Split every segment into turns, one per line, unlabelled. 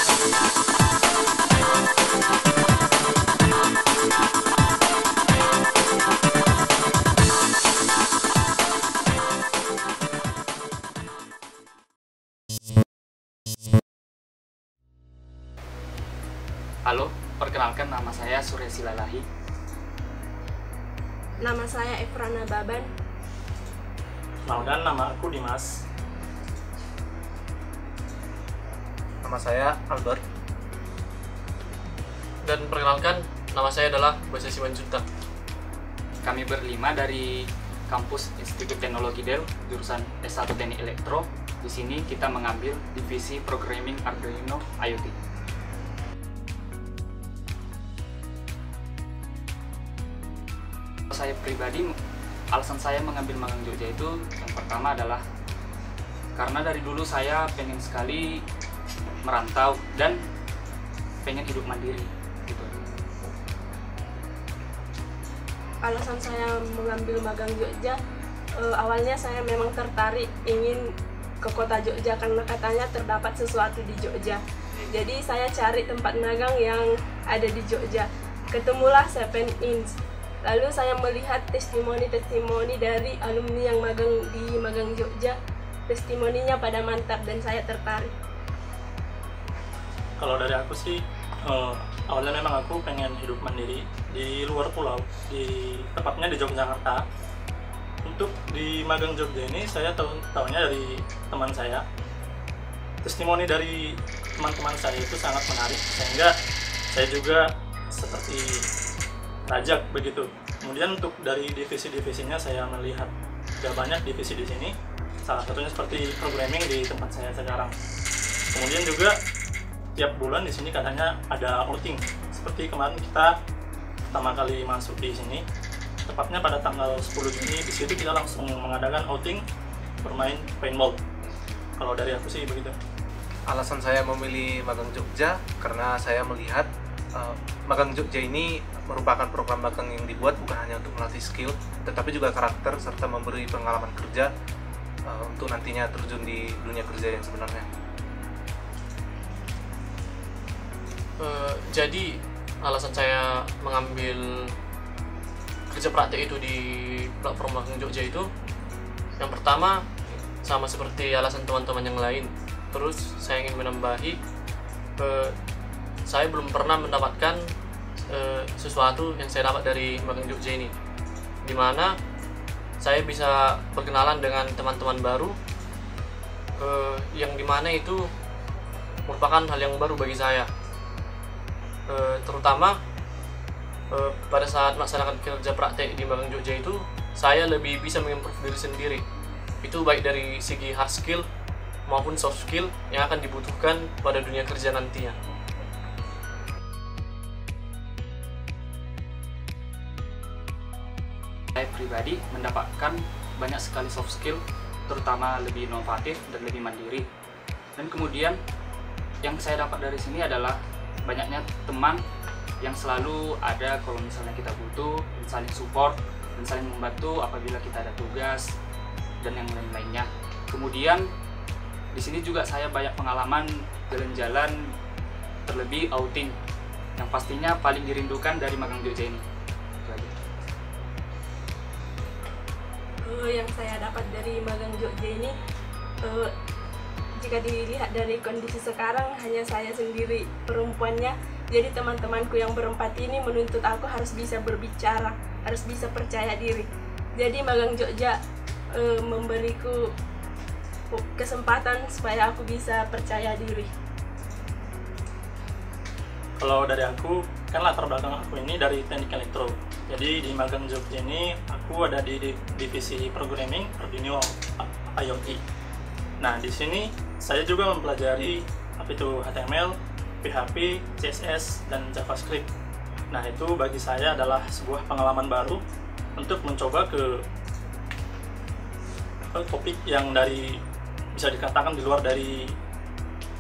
Halo, perkenalkan nama saya Surya Silalahi.
Nama saya Efrana Baban.
Kenalkan, nama aku Dimas.
Nama saya Albert.
Dan perkenalkan, nama saya adalah Basa Simanjuntak.
Kami berlima dari kampus Institut Teknologi Dell, jurusan S1 Teknik Elektro. Di sini kita mengambil divisi Programming Arduino IoT. Saya pribadi, alasan saya mengambil magang Jogja itu yang pertama adalah karena dari dulu saya pengen sekali merantau dan pengen hidup mandiri gitu.
Alasan saya mengambil magang Jogja, awalnya saya memang tertarik ingin ke kota Jogja karena katanya terdapat sesuatu di Jogja. Jadi saya cari tempat magang yang ada di Jogja. Ketemulah 7-Inch. Lalu saya melihat testimoni-testimoni dari alumni yang magang di Magang Jogja. Testimoninya pada mantap dan saya tertarik.
Kalau dari aku sih, awalnya memang aku pengen hidup mandiri di luar pulau, tepatnya di Yogyakarta. Untuk di Magang Jogja ini saya tahunya dari teman saya. Testimoni dari teman-teman saya itu sangat menarik, sehingga saya juga seperti rajak begitu. Kemudian untuk dari divisi-divisinya saya melihat sudah banyak divisi di sini. Salah satunya seperti programming di tempat saya sekarang. Kemudian juga tiap bulan di sini katanya ada outing. Seperti kemarin kita pertama kali masuk di sini, tepatnya pada tanggal 10 Juni. Di situ kita langsung mengadakan outing bermain paintball. Kalau dari aku sih begitu.
Alasan saya memilih Magang Jogja karena saya melihat Magang Jogja ini merupakan program magang yang dibuat bukan hanya untuk melatih skill, tetapi juga karakter serta memberi pengalaman kerja untuk nantinya terjun di dunia kerja yang sebenarnya.
Jadi alasan saya mengambil kerja praktek itu di platform Magang Jogja itu, yang pertama sama seperti alasan teman-teman yang lain. Terus saya ingin menambahi, saya belum pernah mendapatkan sesuatu yang saya dapat dari Magang Jogja ini, dimana saya bisa berkenalan dengan teman-teman baru, yang dimana itu merupakan hal yang baru bagi saya, terutama pada saat melaksanakan kerja praktek di Magang Jogja itu saya lebih bisa mengimprove diri sendiri, itu baik dari segi hard skill maupun soft skill yang akan dibutuhkan pada dunia kerja nantinya.
Saya pribadi mendapatkan banyak sekali soft skill, terutama lebih inovatif dan lebih mandiri. Dan kemudian yang saya dapat dari sini adalah banyaknya teman yang selalu ada kalau misalnya kita butuh, dan saling support dan saling membantu apabila kita ada tugas dan yang lain-lainnya. Kemudian di sini juga saya banyak pengalaman jalan-jalan, terlebih outing, yang pastinya paling dirindukan dari Magang Jogja ini.
Yang saya dapat dari Magang Jogja ini, jika dilihat dari kondisi sekarang hanya saya sendiri perempuannya, jadi teman-temanku yang berempat ini menuntut aku harus bisa berbicara, harus bisa percaya diri. Jadi Magang Jogja memberiku kesempatan supaya aku bisa percaya diri.
Kalau dari aku, kan latar belakang aku ini dari teknik elektro. Jadi di Magang Jogja ini aku ada di divisi programming Arduino IoT. Nah, di sini saya juga mempelajari apa itu HTML, PHP, CSS, dan JavaScript. Nah, itu bagi saya adalah sebuah pengalaman baru untuk mencoba ke topik yang bisa dikatakan di luar dari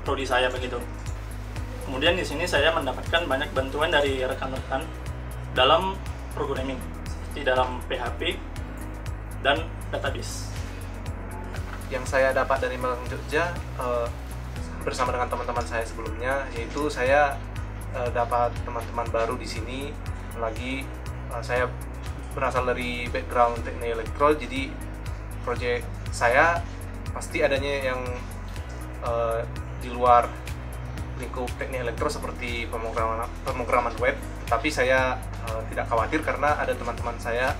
prodi saya begitu. Kemudian di sini saya mendapatkan banyak bantuan dari rekan-rekan dalam programming, seperti dalam PHP dan database.
Yang saya dapat dari Magang Jogja, bersama dengan teman-teman saya sebelumnya, yaitu saya dapat teman-teman baru di sini. Lagi saya berasal dari background teknik elektro, jadi proyek saya pasti adanya yang di luar lingkup teknik elektro seperti pemrograman web, tapi saya tidak khawatir karena ada teman-teman saya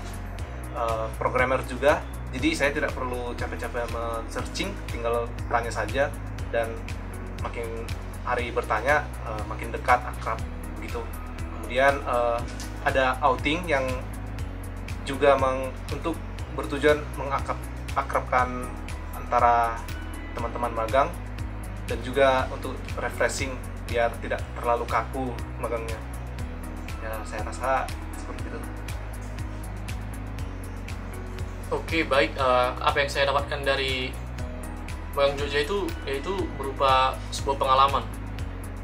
programmer juga, jadi saya tidak perlu capek-capek men-searching, tinggal tanya saja, dan makin hari bertanya makin dekat, akrab begitu. Kemudian ada outing yang juga untuk bertujuan mengakrabkan antara teman-teman magang, dan juga untuk refreshing biar tidak terlalu kaku magangnya. Ya, saya rasa seperti itu.
Oke, baik. Apa yang saya dapatkan dari Magang Jogja itu yaitu berupa sebuah pengalaman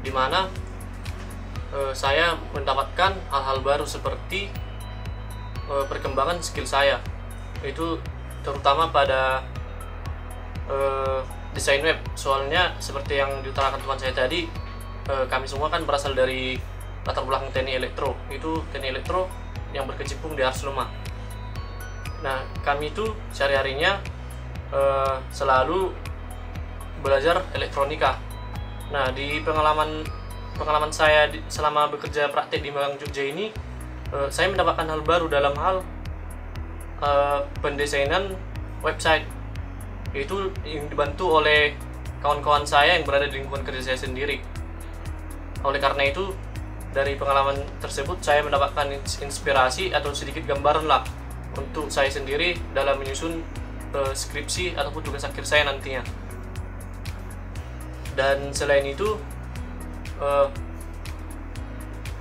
di mana saya mendapatkan hal-hal baru seperti perkembangan skill saya, itu terutama pada desain web. Soalnya seperti yang diutarakan teman saya tadi, kami semua kan berasal dari latar belakang teknik elektro, itu teknik elektro yang berkecimpung di Ars Lema. Nah, kami itu sehari-harinya selalu belajar elektronika. Nah, di pengalaman saya selama bekerja praktek di Magang Jogja ini, saya mendapatkan hal baru dalam hal pendesainan website. Itu yang dibantu oleh kawan-kawan saya yang berada di lingkungan kerja saya sendiri. Oleh karena itu, dari pengalaman tersebut saya mendapatkan inspirasi atau sedikit gambaran lah untuk saya sendiri dalam menyusun skripsi ataupun tugas akhir saya nantinya. Dan selain itu,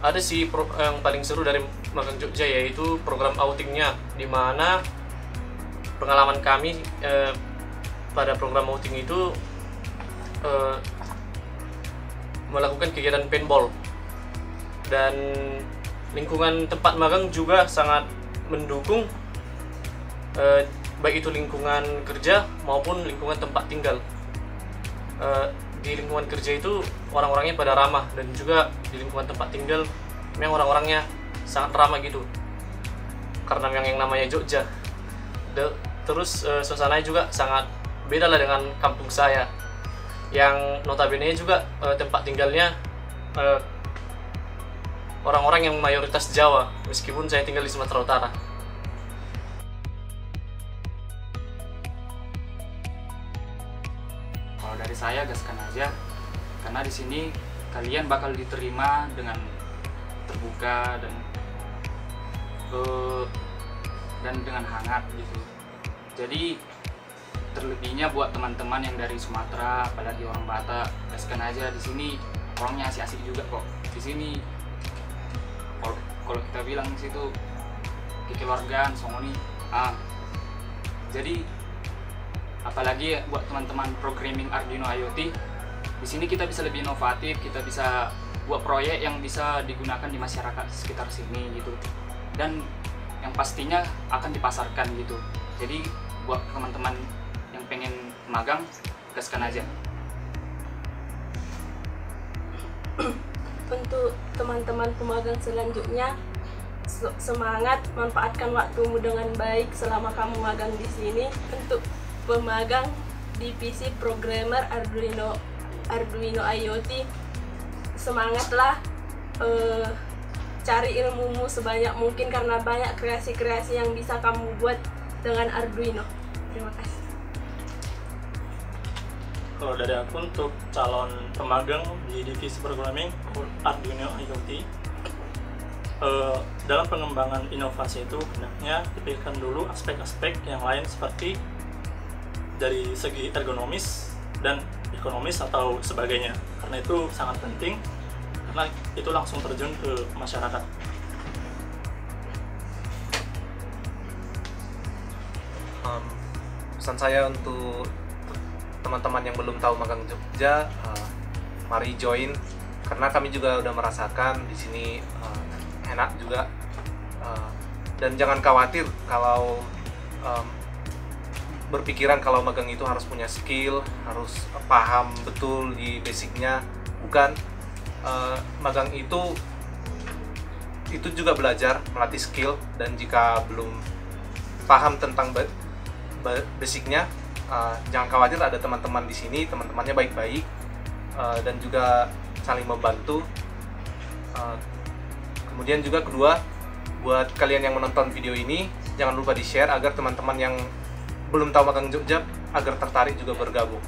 ada sih yang paling seru dari Magang Jogja, yaitu program outingnya, di mana pengalaman kami pada program outing itu melakukan kegiatan paintball, dan lingkungan tempat magang juga sangat mendukung, baik itu lingkungan kerja maupun lingkungan tempat tinggal. Di lingkungan kerja itu orang-orangnya pada ramah, dan juga di lingkungan tempat tinggal memang orang-orangnya sangat ramah gitu, karena memang yang namanya Jogja. Terus suasananya juga sangat beda lah dengan kampung saya, yang notabene juga tempat tinggalnya orang-orang yang mayoritas Jawa, meskipun saya tinggal di Sumatera Utara.
Kalau dari saya, gaskan aja, karena di sini kalian bakal diterima dengan terbuka dan dengan hangat gitu. Jadi terlebihnya buat teman-teman yang dari Sumatera, apalagi orang Batak, gaskan aja, di sini orangnya asik-asik juga kok. Di sini kalau kita bilang di situ kekeluargaan songoni. Jadi apalagi buat teman-teman programming Arduino IoT, di sini kita bisa lebih inovatif, kita bisa buat proyek yang bisa digunakan di masyarakat sekitar sini gitu, dan yang pastinya akan dipasarkan gitu. Jadi buat teman-teman yang pengen magang, gaskan aja.
Untuk teman-teman pemagang selanjutnya, semangat, manfaatkan waktumu dengan baik selama kamu magang di sini. Untuk pemagang divisi programmer Arduino IoT, semangatlah, cari ilmumu sebanyak mungkin karena banyak kreasi-kreasi yang bisa kamu buat dengan Arduino. Terima kasih.
Kalau dari aku, untuk calon pemagang di divisi programming Arduino IoT, dalam pengembangan inovasi itu hendaknya dipikirkan dulu aspek-aspek yang lain seperti dari segi ergonomis dan ekonomis atau sebagainya, karena itu sangat penting, karena itu langsung terjun ke masyarakat.
Pesan saya untuk teman-teman yang belum tahu Magang Jogja, mari join, karena kami juga udah merasakan di sini enak juga, dan jangan khawatir kalau berpikiran kalau magang itu harus punya skill, harus paham betul di basicnya. Bukan, magang itu juga belajar, melatih skill, dan jika belum paham tentang basicnya, jangan khawatir, ada teman-teman di sini, teman-temannya baik-baik dan juga saling membantu. Kemudian juga kedua, buat kalian yang menonton video ini, jangan lupa di-share agar teman-teman yang belum tahu magang Jogja agar tertarik juga bergabung.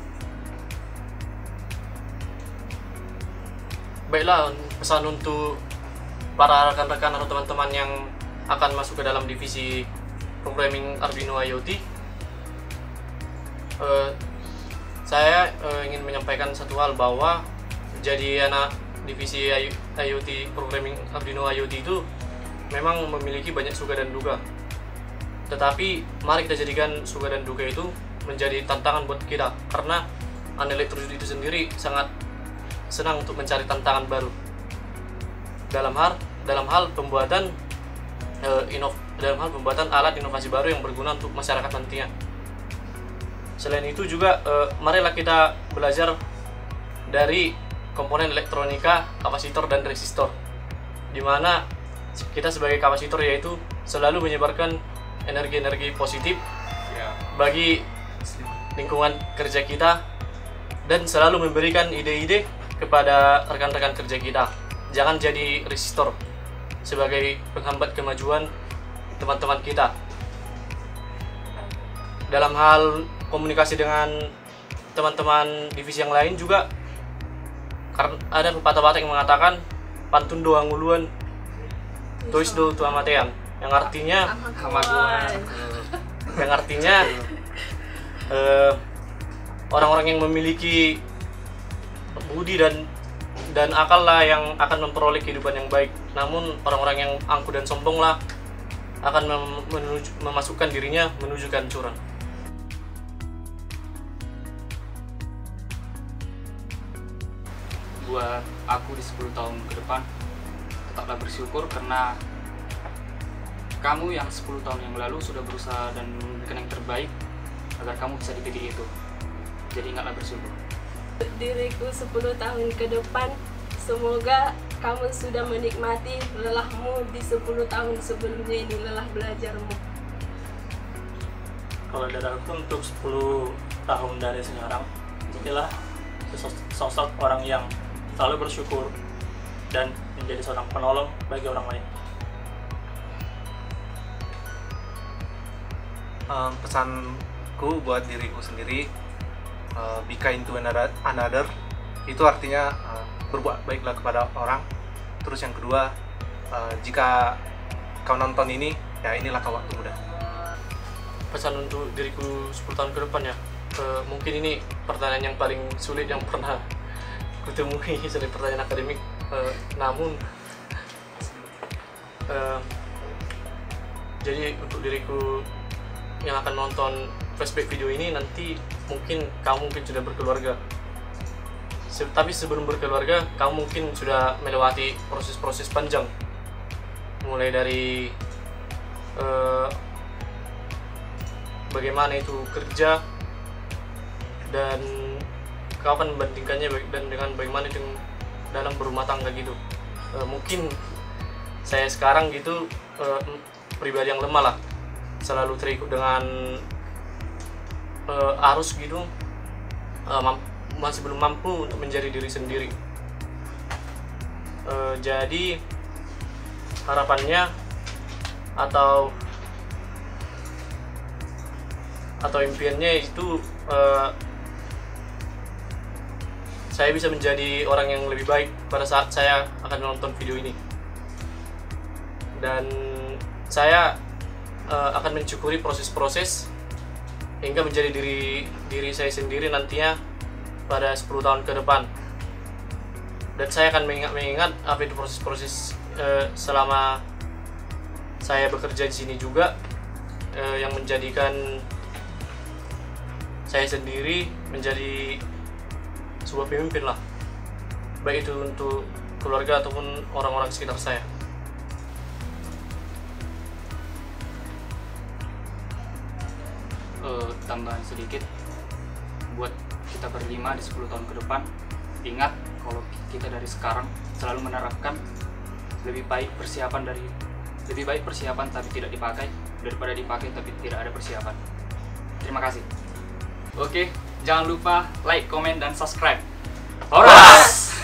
Baiklah, pesan untuk para rekan-rekan atau teman-teman yang akan masuk ke dalam divisi programming Arduino IoT, saya ingin menyampaikan satu hal, bahwa jadi anak divisi IoT programming Arduino IoT itu memang memiliki banyak suka dan duka. Tetapi mari kita jadikan suka dan duka itu menjadi tantangan buat kita, karena anak elektronik itu sendiri sangat senang untuk mencari tantangan baru dalam hal pembuatan pembuatan alat inovasi baru yang berguna untuk masyarakat nantinya. Selain itu juga marilah kita belajar dari komponen elektronika, kapasitor dan resistor, di mana kita sebagai kapasitor yaitu selalu menyebarkan energi-energi positif bagi lingkungan kerja kita, dan selalu memberikan ide-ide kepada rekan-rekan kerja kita. Jangan jadi resistor sebagai penghambat kemajuan teman-teman kita. Dalam hal komunikasi dengan teman-teman divisi yang lain juga, karena ada pepatah-pepatah yang mengatakan pantun doang nguluan, tuis do tua matean, yang artinya orang-orang yang memiliki budi dan akal lah yang akan memperoleh kehidupan yang baik. Namun orang-orang yang angkuh dan sombong lah akan memasukkan dirinya menuju kehancuran.
Buat aku di 10 tahun ke depan, tetaplah bersyukur karena kamu yang 10 tahun yang lalu sudah berusaha dan memberikan yang terbaik agar kamu bisa di titik itu. Jadi ingatlah bersyukur.
Diriku 10 tahun ke depan, semoga kamu sudah menikmati lelahmu di 10 tahun sebelumnya ini, lelah belajarmu.
Kalau dari aku untuk 10 tahun dari sekarang, jadilah sosok orang yang selalu bersyukur dan menjadi seorang penolong bagi orang lain.
Pesanku buat diriku sendiri, be kind to another, itu artinya berbuat baiklah kepada orang. Terus yang kedua, jika kau nonton ini, ya inilah kau waktu muda.
Pesan untuk diriku 10 tahun ke depan ya, mungkin ini pertanyaan yang paling sulit yang pernah kutemui selain pertanyaan akademik, namun jadi untuk diriku yang akan nonton flashback video ini, nanti mungkin kamu sudah berkeluarga. Tapi sebelum berkeluarga, kamu mungkin sudah melewati proses-proses panjang, mulai dari bagaimana itu kerja, dan kau akan membandingkannya dan dengan bagaimana itu dalam berumah tangga gitu. Mungkin saya sekarang gitu pribadi yang lemah lah, selalu terikut dengan arus gitu, masih belum mampu untuk menjadi diri sendiri. Jadi harapannya atau impiannya itu saya bisa menjadi orang yang lebih baik pada saat saya akan menonton video ini, dan saya akan mensyukuri proses-proses hingga menjadi diri saya sendiri nantinya pada 10 tahun ke depan. Dan saya akan mengingat apa itu proses-proses selama saya bekerja di sini juga, yang menjadikan saya sendiri menjadi sebuah pemimpin lah, baik itu untuk keluarga ataupun orang-orang sekitar saya.
tambahan sedikit buat kita berlima di 10 tahun ke depan. Ingat kalau kita dari sekarang selalu menerapkan lebih baik persiapan tapi tidak dipakai daripada dipakai tapi tidak ada persiapan. Terima kasih. Oke, jangan lupa like, comment, dan subscribe. Horas!